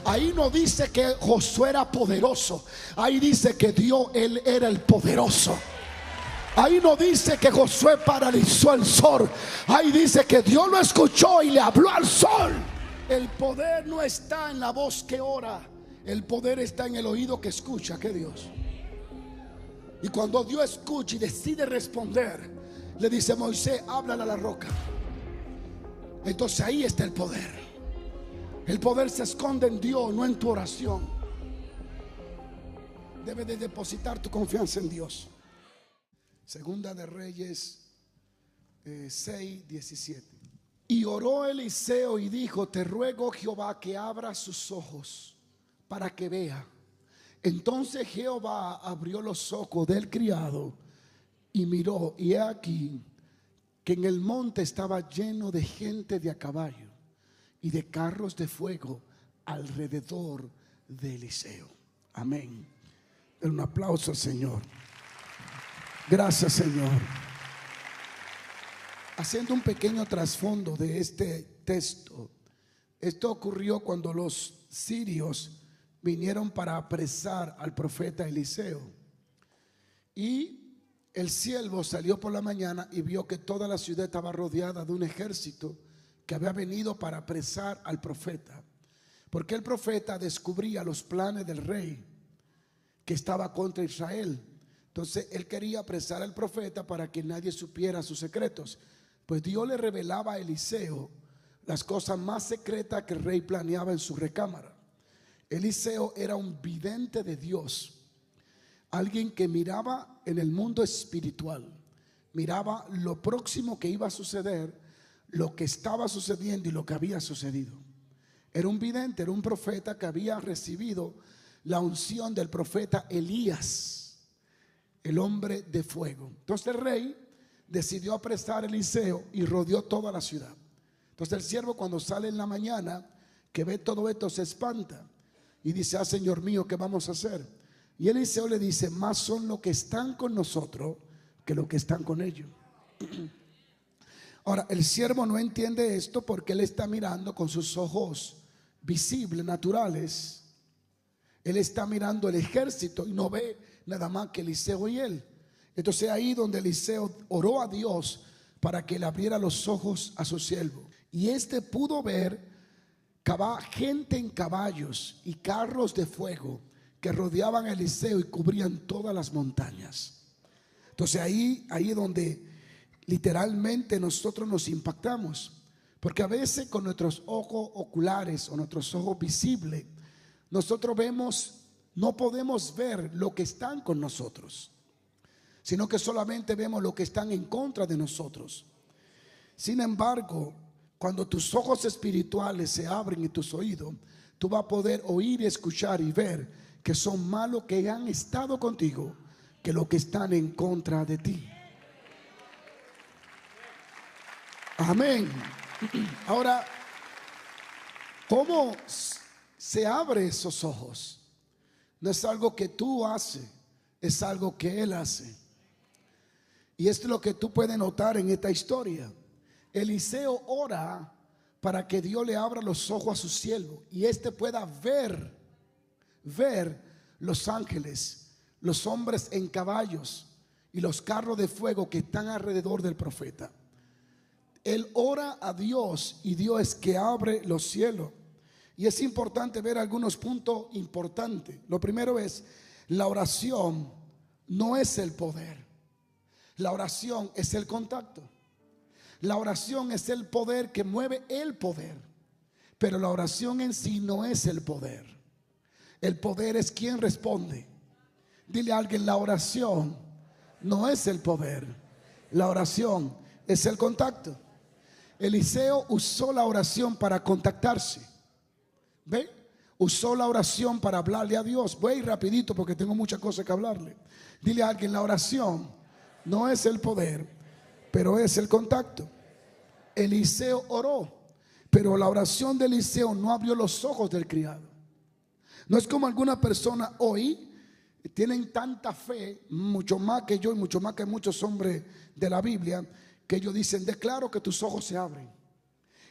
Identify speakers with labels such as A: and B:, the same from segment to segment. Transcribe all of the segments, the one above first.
A: Ahí no dice que Josué era poderoso, ahí dice que él era el poderoso. Ahí no dice que Josué paralizó el sol, ahí dice que Dios lo escuchó y le habló al sol. El poder no está en la voz que ora, el poder está en el oído que escucha. ¿Qué Dios? Y cuando Dios escucha y decide responder, le dice: Moisés, háblale a la roca. Entonces ahí está el poder. El poder se esconde en Dios, no en tu oración. Debes de depositar tu confianza en Dios. Segunda de Reyes 6:17. Y oró Eliseo y dijo: te ruego, Jehová, que abra sus ojos para que vea. Entonces Jehová abrió los ojos del criado y miró, y he aquí que en el monte estaba lleno de gente de a caballo y de carros de fuego alrededor de Eliseo. Amén. Un aplauso al Señor. Gracias, Señor. Haciendo un pequeño trasfondo de este texto, esto ocurrió cuando los sirios vinieron para apresar al profeta Eliseo. Y el siervo salió por la mañana y vio que toda la ciudad estaba rodeada de un ejército que había venido para apresar al profeta, porque el profeta descubría los planes del rey que estaba contra Israel. Entonces él quería apresar al profeta para que nadie supiera sus secretos. Pues Dios le revelaba a Eliseo las cosas más secretas que el rey planeaba en su recámara. Eliseo era un vidente de Dios, alguien que miraba en el mundo espiritual, miraba lo próximo que iba a suceder, lo que estaba sucediendo y lo que había sucedido. Era un vidente, era un profeta que había recibido la unción del profeta Elías, el hombre de fuego. Entonces el rey decidió apresar a Eliseo y rodeó toda la ciudad. Entonces el siervo, cuando sale en la mañana, que ve todo esto, se espanta y dice: ah, Señor mío, ¿qué vamos a hacer? Y Eliseo le dice: más son los que están con nosotros que los que están con ellos. Ahora, el siervo no entiende esto porque él está mirando con sus ojos visibles, naturales. Él está mirando el ejército y no ve nada más que Eliseo y él. Entonces ahí donde Eliseo oró a Dios para que le abriera los ojos a su siervo, y este pudo ver gente en caballos y carros de fuego que rodeaban a Eliseo y cubrían todas las montañas. Entonces ahí es donde literalmente nosotros nos impactamos, porque a veces con nuestros ojos oculares o nuestros ojos visibles nosotros vemos, no podemos ver lo que están con nosotros, sino que solamente vemos lo que están en contra de nosotros. Sin embargo, cuando tus ojos espirituales se abren y tus oídos, tú vas a poder oír, escuchar y ver que son más los que han estado contigo que los que están en contra de ti. Amén. Ahora, ¿cómo se abre esos ojos? No es algo que tú haces, es algo que Él hace. Y esto es lo que tú puedes notar en esta historia. Eliseo ora para que Dios le abra los ojos a su siervo y éste pueda ver los ángeles, los hombres en caballos y los carros de fuego que están alrededor del profeta. Él ora a Dios y Dios es que abre los cielos. Y es importante ver algunos puntos importantes. Lo primero es: la oración no es el poder, la oración es el contacto. La oración es el poder que mueve el poder, pero la oración en sí no es el poder. El poder es quien responde. Dile a alguien: la oración no es el poder, la oración es el contacto. Eliseo usó la oración para contactarse. ¿Ve? Usó la oración para hablarle a Dios. Voy a ir rapidito porque tengo muchas cosas que hablarle. Dile a alguien: la oración no es el poder, pero es el contacto. Eliseo oró, pero la oración de Eliseo no abrió los ojos del criado. No es como algunas personas hoy tienen tanta fe, mucho más que yo y mucho más que muchos hombres de la Biblia, que ellos dicen: declaro que tus ojos se abren.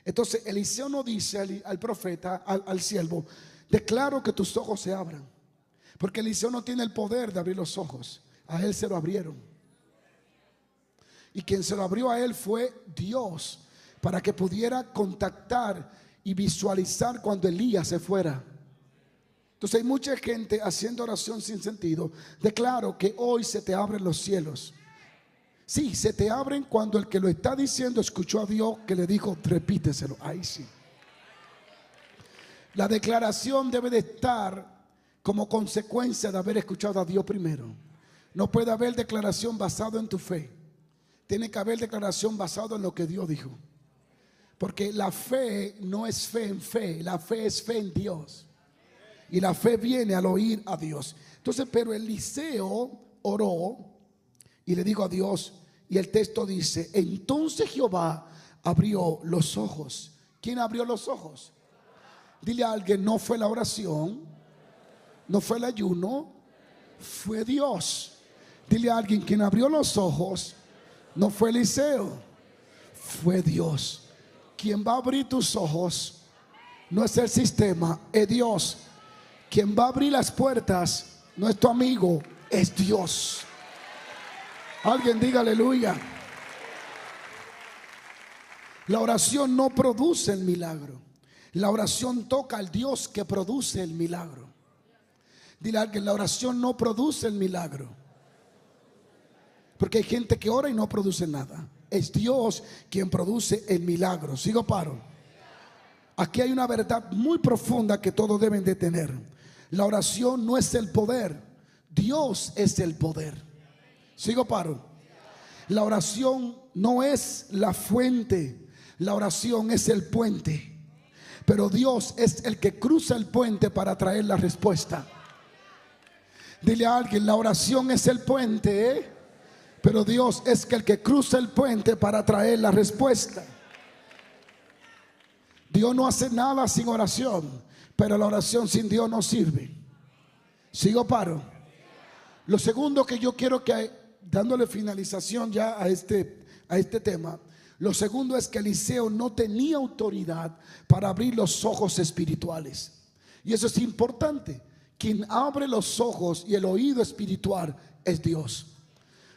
A: Entonces Eliseo no dice al profeta, al siervo: declaro que tus ojos se abran. Porque Eliseo no tiene el poder de abrir los ojos. A él se lo abrieron. Y quien se lo abrió a él fue Dios, para que pudiera contactar y visualizar cuando Elías se fuera. Entonces hay mucha gente haciendo oración sin sentido. Declaro que hoy se te abren los cielos. Sí, se te abren cuando el que lo está diciendo escuchó a Dios que le dijo, repíteselo. Ahí sí. La declaración debe de estar como consecuencia de haber escuchado a Dios primero. No puede haber declaración basada en tu fe. Tiene que haber declaración basada en lo que Dios dijo. Porque la fe no es fe en fe, la fe es fe en Dios. Y la fe viene al oír a Dios. Entonces, pero Eliseo oró y le dijo a Dios, y el texto dice, entonces Jehová abrió los ojos. ¿Quién abrió los ojos? Dile a alguien, no fue la oración, no fue el ayuno, fue Dios. Dile a alguien, quien abrió los ojos no fue Eliseo, fue Dios. Quien va a abrir tus ojos no es el sistema, es Dios. Quien va a abrir las puertas no es tu amigo, es Dios. Alguien diga aleluya. La oración no produce el milagro. La oración toca al Dios que produce el milagro. Dile a alguien, la oración no produce el milagro. Porque hay gente que ora y no produce nada. Es Dios quien produce el milagro. Sigo paro. Aquí hay una verdad muy profunda que todos deben de tener. La oración no es el poder, Dios es el poder. Sigo paro. La oración no es la fuente, la oración es el puente. Pero Dios es el que cruza el puente para traer la respuesta. Dile a alguien, la oración es el puente, pero Dios es el que cruza el puente para traer la respuesta. Dios no hace nada sin oración, pero la oración sin Dios no sirve. Sigo paro. Lo segundo que yo quiero que, dándole finalización ya a este tema, lo segundo es que Eliseo no tenía autoridad para abrir los ojos espirituales. Y eso es importante. Quien abre los ojos y el oído espiritual es Dios.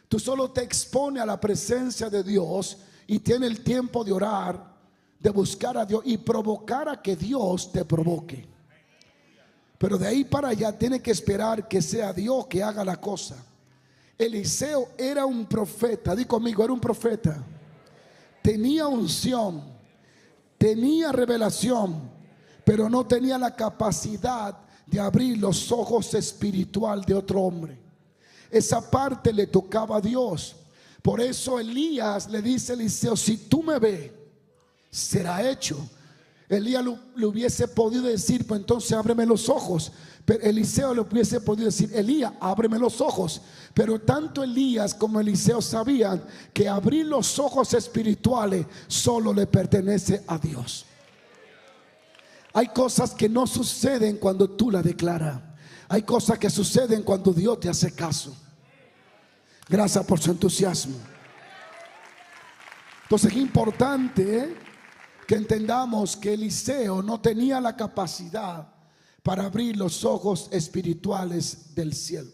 A: Tú solo te expones a la presencia de Dios y tienes el tiempo de orar, de buscar a Dios y provocar a que Dios te provoque. Pero de ahí para allá tiene que esperar que sea Dios que haga la cosa. Eliseo era un profeta, di conmigo, era un profeta. Tenía unción, tenía revelación, pero no tenía la capacidad de abrir los ojos espiritual de otro hombre. Esa parte le tocaba a Dios. Por eso Elías le dice a Eliseo, si tú me ves, será hecho. Elías le hubiese podido decir, pues entonces ábreme los ojos. Pero Eliseo le hubiese podido decir, Elías, ábreme los ojos. Pero tanto Elías como Eliseo sabían que abrir los ojos espirituales solo le pertenece a Dios. Hay cosas que no suceden cuando tú la declaras. Hay cosas que suceden cuando Dios te hace caso. Gracias por su entusiasmo. Entonces es importante que entendamos que Eliseo no tenía la capacidad para abrir los ojos espirituales del cielo.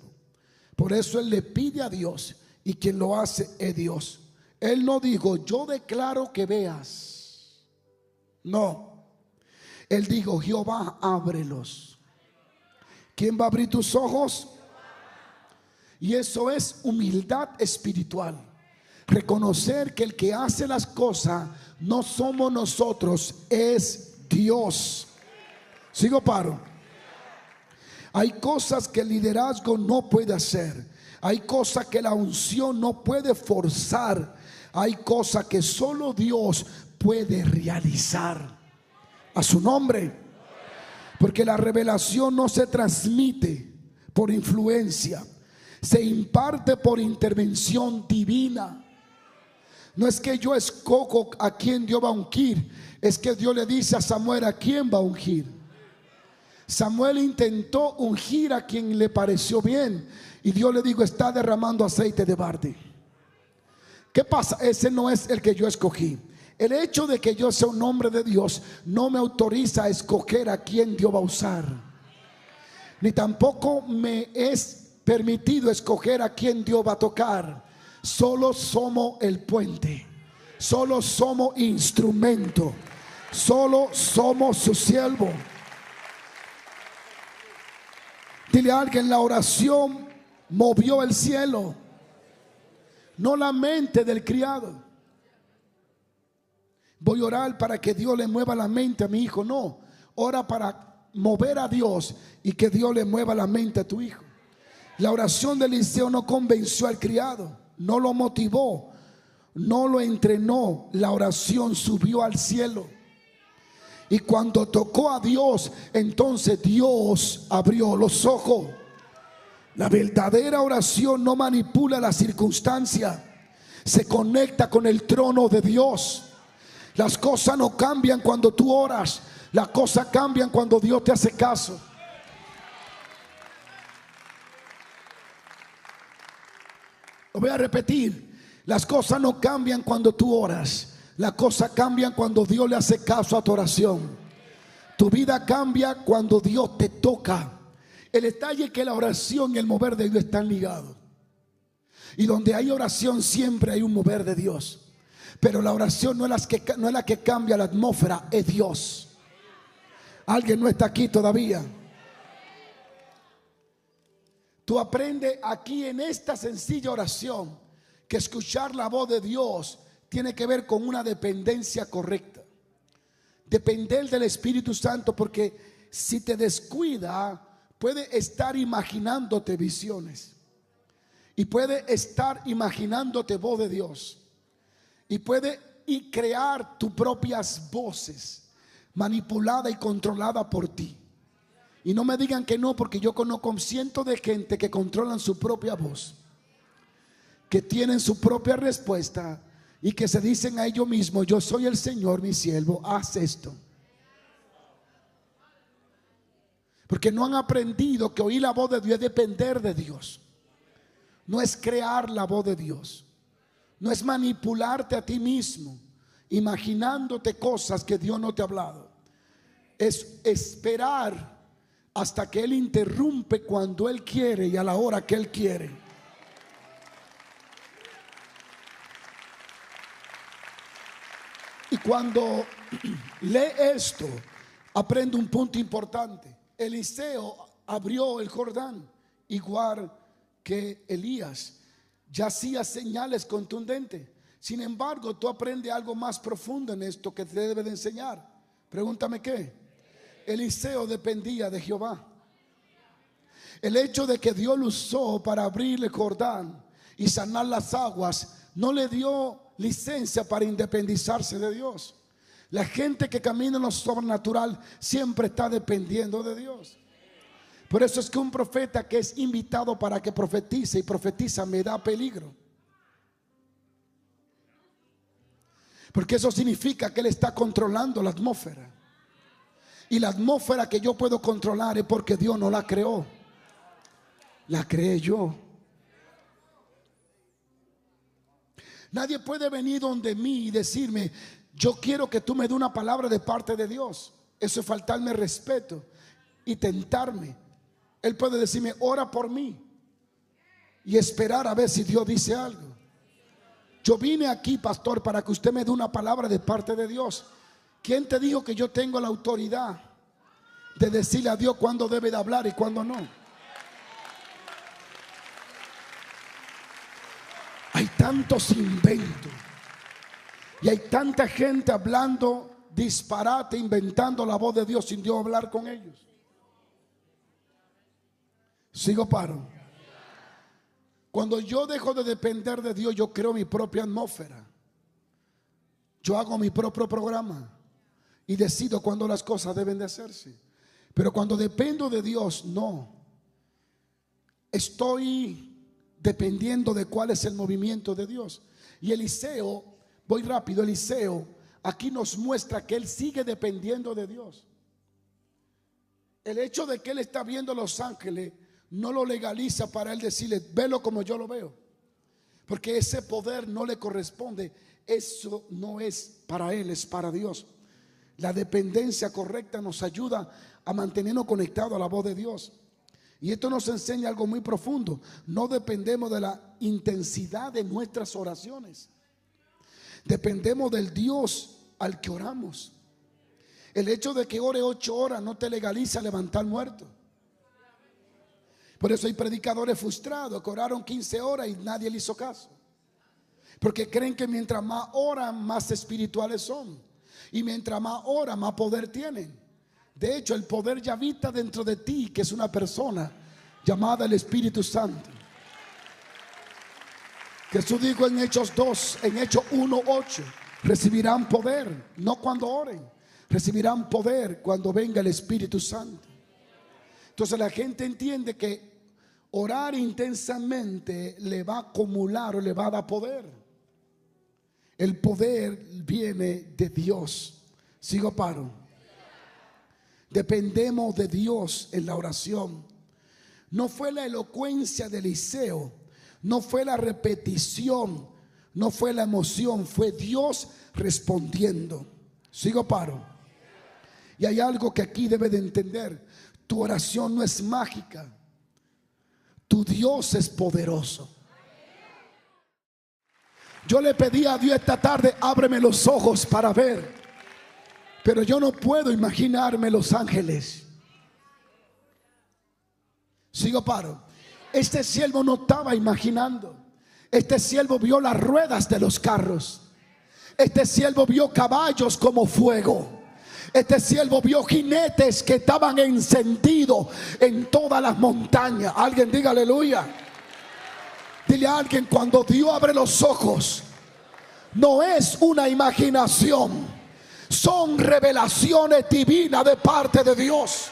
A: Por eso él le pide a Dios, y quien lo hace es Dios. Él no dijo, yo declaro que veas. No. Él dijo, Jehová, ábrelos. ¿Quién va a abrir tus ojos? Y eso es humildad espiritual. Reconocer que el que hace las cosas no somos nosotros, es Dios. Sigo paro. Hay cosas que el liderazgo no puede hacer. Hay cosas que la unción no puede forzar. Hay cosas que solo Dios puede realizar. A su nombre. Porque la revelación no se transmite por influencia, se imparte por intervención divina. No es que yo escojo a quién Dios va a ungir, es que Dios le dice a Samuel a quién va a ungir. Samuel intentó ungir a quien le pareció bien, y Dios le dijo, está derramando aceite de barde. ¿Qué pasa? Ese no es el que yo escogí. El hecho de que yo sea un hombre de Dios no me autoriza a escoger a quién Dios va a usar. ni tampoco me es permitido escoger a quién Dios va a tocar. Solo somos el puente, solo somos instrumento, solo somos su siervo. Dile a alguien: la oración movió el cielo, no la mente del criado. Voy a orar para que Dios le mueva la mente a mi hijo. No, ora para mover a Dios y que Dios le mueva la mente a tu hijo. La oración de Eliseo no convenció al criado, no lo motivó, no lo entrenó. La oración subió al cielo. Y cuando tocó a Dios, entonces Dios abrió los ojos. La verdadera oración no manipula la circunstancia, se conecta con el trono de Dios. Las cosas no cambian cuando tú oras, las cosas cambian cuando Dios te hace caso. Lo voy a repetir: las cosas no cambian cuando tú oras, las cosas cambian cuando Dios le hace caso a tu oración. Tu vida cambia cuando Dios te toca. El detalle es que la oración y el mover de Dios están ligados. Y donde hay oración siempre hay un mover de Dios. Pero la oración no es la que cambia la atmósfera, es Dios. Alguien no está aquí todavía. Tú aprendes aquí en esta sencilla oración que escuchar la voz de Dios tiene que ver con una dependencia correcta. Depender del Espíritu Santo, porque si te descuida, puede estar imaginándote visiones y puede estar imaginándote voz de Dios y puede crear tus propias voces manipulada y controlada por ti. Y no me digan que no, porque yo conozco cientos de gente que controlan su propia voz, que tienen su propia respuesta y que se dicen a ellos mismos: yo soy el Señor, mi siervo, haz esto. Porque no han aprendido que oír la voz de Dios es depender de Dios. No es crear la voz de Dios. No es manipularte a ti mismo, imaginándote cosas que Dios no te ha hablado. Es esperar hasta que Él interrumpe cuando Él quiere y a la hora que Él quiere. Y cuando lee esto, aprende un punto importante. Eliseo abrió el Jordán igual que Elías, ya hacía señales contundentes. Sin embargo, tú aprendes algo más profundo en esto que te debe de enseñar. Pregúntame qué. Eliseo dependía de Jehová. El hecho de que Dios lo usó para abrir el Jordán y sanar las aguas no le dio licencia para independizarse de Dios. La gente que camina en lo sobrenatural siempre está dependiendo de Dios. Por eso es que un profeta que es invitado para que profetice y profetiza me da peligro. Porque eso significa que él está controlando la atmósfera. Y la atmósfera que yo puedo controlar es porque Dios no la creó, la creé yo. Nadie puede venir donde mí y decirme: yo quiero que tú me des una palabra de parte de Dios. Eso es faltarme respeto y tentarme. Él puede decirme: ora por mí, y esperar a ver si Dios dice algo. Yo vine aquí, pastor, para que usted me dé una palabra de parte de Dios. ¿Quién te dijo que yo tengo la autoridad de decirle a Dios cuándo debe de hablar y cuándo no? Hay tantos inventos y hay tanta gente hablando disparate, inventando la voz de Dios sin Dios hablar con ellos. Sigo paro. Cuando yo dejo de depender de Dios, yo creo mi propia atmósfera. Yo hago mi propio programa y decido cuándo las cosas deben de hacerse. Pero cuando dependo de Dios, no. Estoy dependiendo de cuál es el movimiento de Dios. Y Eliseo, voy rápido, Eliseo aquí nos muestra que él sigue dependiendo de Dios. El hecho de que él está viendo los ángeles no lo legaliza para él decirle: velo como yo lo veo, porque ese poder no le corresponde. Eso no es para él, es para Dios. La dependencia correcta nos ayuda a mantenernos conectados a la voz de Dios. Y esto nos enseña algo muy profundo. No dependemos de la intensidad de nuestras oraciones. Dependemos del Dios al que oramos. El hecho de que ore 8 horas no te legaliza levantar muerto. Por eso hay predicadores frustrados que oraron 15 horas y nadie le hizo caso. Porque creen que mientras más oran, más espirituales son. Y mientras más oran, más poder tienen. De hecho, el poder ya habita dentro de ti, que es una persona llamada el Espíritu Santo. Jesús dijo en Hechos 2, en Hechos 1:8, recibirán poder, no cuando oren, recibirán poder cuando venga el Espíritu Santo. Entonces la gente entiende que orar intensamente le va a acumular o le va a dar poder. El poder viene de Dios. Sigo paro. Dependemos de Dios en la oración. No fue la elocuencia de Eliseo, no fue la repetición, no fue la emoción, fue Dios respondiendo. Sigo paro. Y hay algo que aquí debe de entender. Tu oración no es mágica. Tu Dios es poderoso. Yo le pedí a Dios esta tarde, ábreme los ojos para ver. Pero yo no puedo imaginarme los ángeles. Sigo paro. Este siervo no estaba imaginando. Este siervo vio las ruedas de los carros. Este siervo vio caballos como fuego. Este siervo vio jinetes que estaban encendidos en todas las montañas. Alguien diga aleluya. Dile a alguien, cuando Dios abre los ojos, no es una imaginación. Son revelaciones divinas de parte de Dios.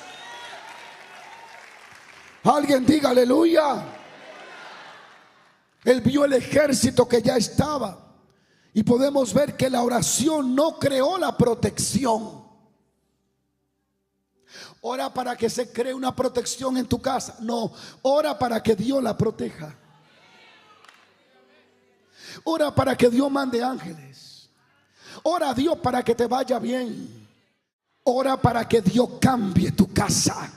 A: Alguien diga aleluya. Él vio el ejército que ya estaba. Y podemos ver que la oración no creó la protección. Ora para que se cree una protección en tu casa. No, ora para que Dios la proteja. Ora para que Dios mande ángeles. Ora a Dios para que te vaya bien. Ora para que Dios cambie tu casa.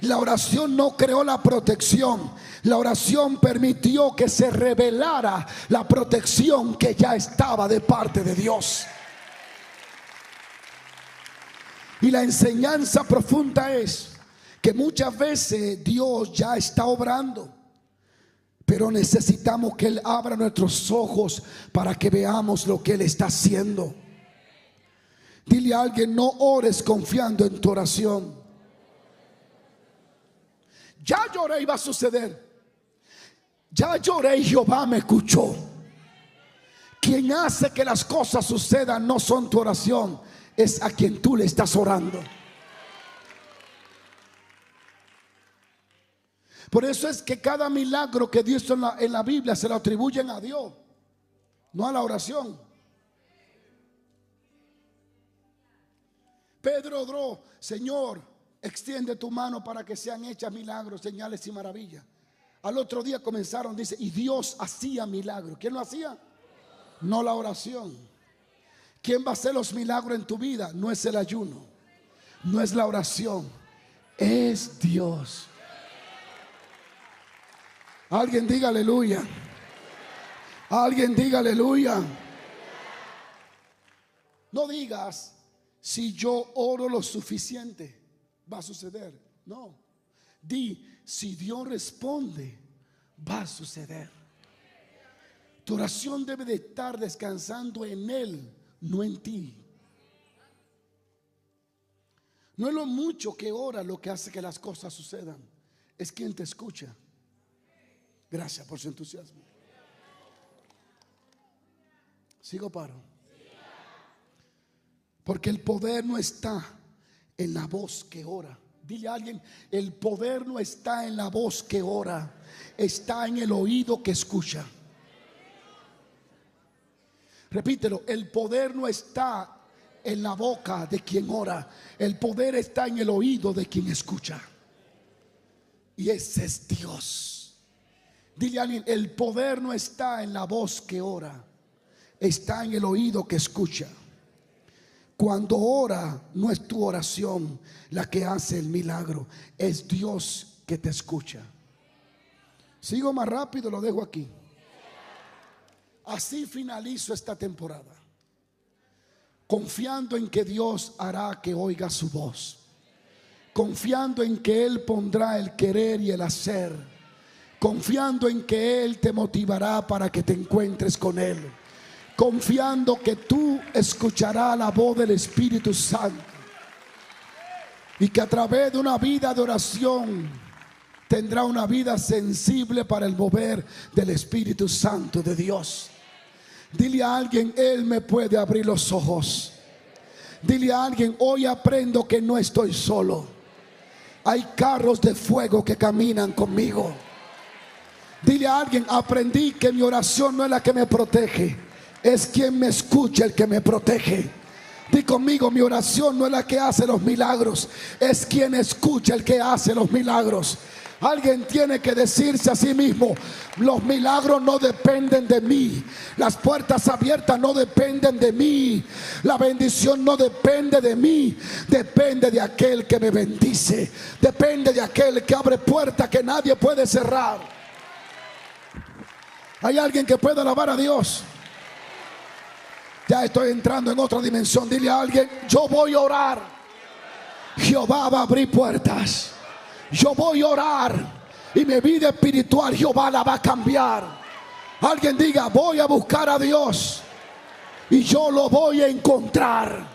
A: La oración no creó la protección. La oración permitió que se revelara la protección que ya estaba de parte de Dios. Y la enseñanza profunda es que muchas veces Dios ya está obrando, pero necesitamos que Él abra nuestros ojos para que veamos lo que Él está haciendo. Dile a alguien, no ores confiando en tu oración. Ya lloré y va a suceder. Ya lloré y Jehová me escuchó. Quien hace que las cosas sucedan no son tu oración, es a quien tú le estás orando. Por eso es que cada milagro que Dios hizo en la Biblia se lo atribuyen a Dios, no a la oración. Pedro oró, Señor, extiende tu mano para que sean hechas milagros, señales y maravillas. Al otro día comenzaron, dice, y Dios hacía milagros. ¿Quién lo hacía? No la oración. ¿Quién va a hacer los milagros en tu vida? No es el ayuno, no es la oración, es Dios. Alguien diga aleluya. Alguien diga aleluya. No digas, si yo oro lo suficiente va a suceder. No, di, si Dios responde va a suceder. Tu oración debe de estar descansando en Él, no en ti. No es lo mucho que ora lo que hace que las cosas sucedan, es quien te escucha. Gracias por su entusiasmo. Sigo paro. Porque el poder no está en la voz que ora. Dile a alguien, el poder no está en la voz que ora, está en el oído que escucha. Repítelo, el poder no está en la boca de quien ora, el poder está en el oído de quien escucha. Y ese es Dios. Dile a alguien, el poder no está en la voz que ora, está en el oído que escucha. Cuando ora, no es tu oración la que hace el milagro, es Dios que te escucha. Sigo más rápido, lo dejo aquí. Así finalizo esta temporada, confiando en que Dios hará que oiga su voz, confiando en que Él pondrá el querer y el hacer, confiando en que Él te motivará para que te encuentres con Él, confiando que tú escucharás la voz del Espíritu Santo y que a través de una vida de oración tendrá una vida sensible para el mover del Espíritu Santo de Dios. Dile a alguien: Él me puede abrir los ojos. Dile a alguien: hoy aprendo que no estoy solo. Hay carros de fuego que caminan conmigo. Dile a alguien: aprendí que mi oración no es la que me protege, es quien me escucha el que me protege. Di conmigo: mi oración no es la que hace los milagros, es quien escucha el que hace los milagros. Alguien tiene que decirse a sí mismo: los milagros no dependen de mí, las puertas abiertas no dependen de mí, la bendición no depende de mí, depende de aquel que me bendice, depende de aquel que abre puertas que nadie puede cerrar. Hay alguien que puede alabar a Dios. Ya estoy entrando en otra dimensión. Dile a alguien: yo voy a orar, Jehová va a abrir puertas. Yo voy a orar y mi vida espiritual Jehová la va a cambiar. Alguien diga: voy a buscar a Dios y yo lo voy a encontrar.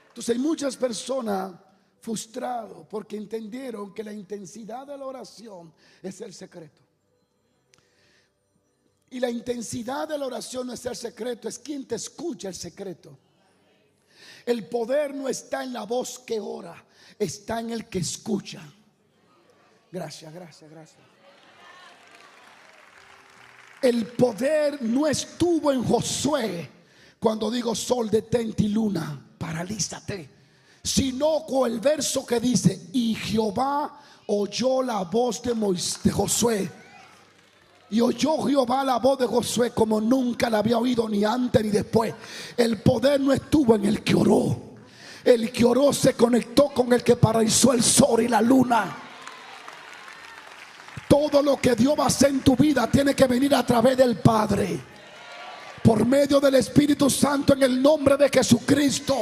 A: Entonces hay muchas personas frustradas porque entendieron que la intensidad de la oración es el secreto. Y la intensidad de la oración no es el secreto, es quien te escucha el secreto. El poder no está en la voz que ora, está en el que escucha. Gracias. El poder no estuvo en Josué cuando digo: sol, detente, y luna, paralízate, sino con el verso que dice: y Jehová oyó la voz de Josué. Y oyó Jehová la voz de Josué como nunca la había oído, ni antes ni después. El poder no estuvo en el que oró. El que oró se conectó con el que paralizó el sol y la luna. Todo lo que Dios va a hacer en tu vida tiene que venir a través del Padre, por medio del Espíritu Santo, en el nombre de Jesucristo.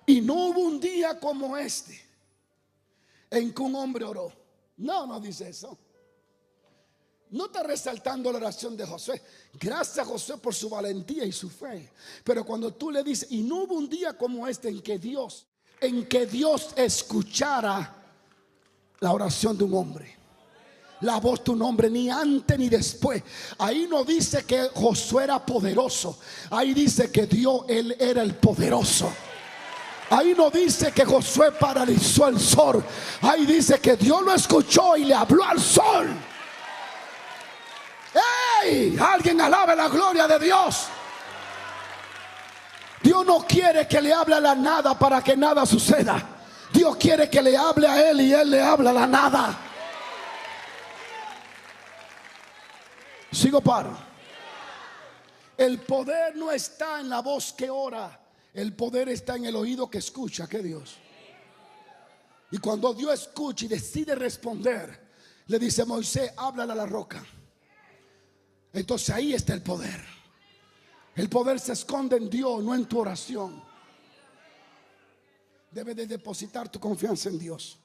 A: Y no hubo un día como este en que un hombre oró. No dice eso. No está resaltando la oración de Josué. Gracias a Josué por su valentía y su fe. Pero cuando tú le dices: y no hubo un día como este en que Dios escuchara la oración de un hombre, la voz de un hombre, ni antes ni después. Ahí no dice que Josué era poderoso, ahí dice que él era el poderoso. Ahí no dice que Josué paralizó el sol, ahí dice que Dios lo escuchó y le habló al sol. ¡Ey! Alguien alabe la gloria de Dios. Dios no quiere que le hable a la nada para que nada suceda. Dios quiere que le hable a Él y Él le habla a la nada. Sigo paro. El poder no está en la voz que ora, el poder está en el oído que escucha. ¿Qué Dios? Y cuando Dios escucha y decide responder, le dice: Moisés, háblale a la roca. Entonces ahí está el poder. El poder se esconde en Dios, no en tu oración. Debes de depositar tu confianza en Dios.